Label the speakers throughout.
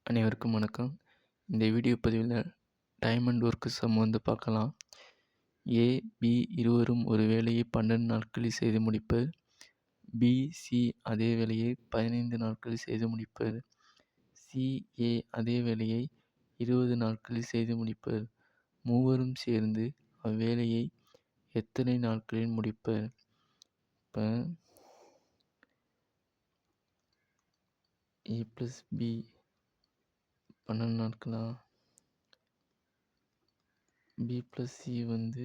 Speaker 1: அனைவருக்கும் வணக்கம். இந்த வீடியோ பதிவில் டைம் அண்ட் ஒர்க் சம் வந்து பார்க்கலாம். ஏ, பி இருவரும் ஒரு வேலையை 12 நாட்களில் செய்து முடிப்பர். பி, சி அதே வேலையை 15 நாட்களில் செய்து முடிப்பர். சி, ஏ அதே வேலையை 20 நாட்களில் செய்து முடிப்பர். மூவரும் சேர்ந்து அவ்வேலையை எத்தனை நாட்களில் முடிப்பர்? இப்போ ஏ ப்ளஸ் பி 12 நாட்களா? பி ப்ளஸ் சி வந்து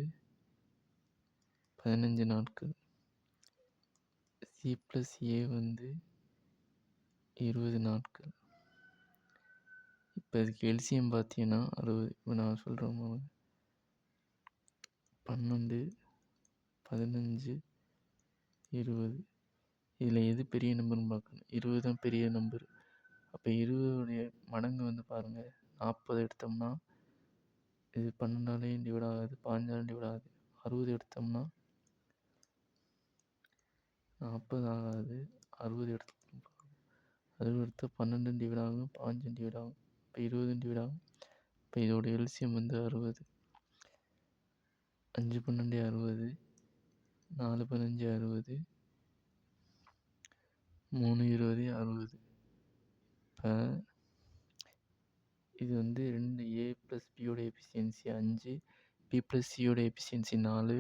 Speaker 1: 15 நாட்கள். சி ப்ளஸ் ஏ வந்து 20 நாட்கள். இப்போ இதுக்கு எல்சிஎம் பார்த்தீங்கன்னா 60. இப்போ நான் சொல்கிறேன் 12, 15, 20. இதில் எது பெரிய நம்பர்னு பார்க்கணும். 20 தான் பெரிய நம்பர். அப்போ 20உடைய மடங்கு வந்து பாருங்கள், 40 எடுத்தோம்னா இது 12ஆலையும் டிவைட் ஆகாது, 15ஆலையும் டிவைட் ஆகாது. 60 எடுத்தோம்னா 40 ஆகாது, 60 எடுத்தோம். 60 எடுத்தால் 12 டிவைட் ஆகும், 15 டிவைட் ஆகும், இப்போ 20 டிவைட் ஆகும். இப்போ இதோட எல்சிஎம் வந்து 60. 5 12 60, 4 15 60, 3 20 60. இப்போ இது வந்து 2 ஏ ப்ளஸ் பியோட எஃபிஷியன்சி 5, பி ப்ளஸ் சியோட எஃபிஷியன்சி 4,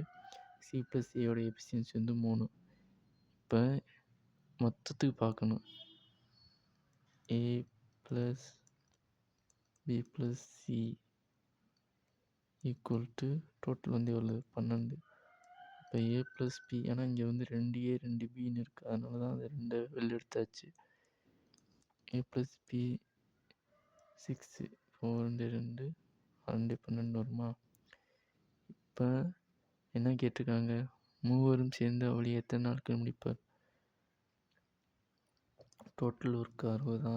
Speaker 1: சி ப்ளஸ் ஏயோட எஃபிஷியன்சி வந்து 3. இப்போ மொத்தத்துக்கு பார்க்கணும். A plus B plus C equal to total வந்து எவ்வளோ? 12. இப்போ ஏ ப்ளஸ் பி, ஏன்னா இங்கே வந்து 2A 2Bன்னு இருக்குது, அதனால தான் அது 2 வெளில எடுத்தாச்சு. ஏ ப்ளஸ் பி 6, 4 2 2 12 வருமா? இப்போ என்ன கேட்டிருக்காங்க? மூவரும் சேர்ந்து அவளை எத்தனை நாட்கள் முடிப்பார்? Total work 60.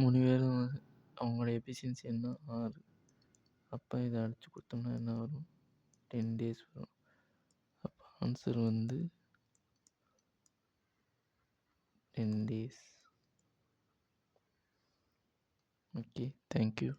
Speaker 1: 3 பேரும் அவங்களோட எஃபிஷியன்சி என்ன? 6. அப்போ இதை அடித்து கொடுத்தோம்னா என்ன வரும்? 10 days வரும். அப்போ ஆன்சர் வந்து 10 days. Okay, thank you.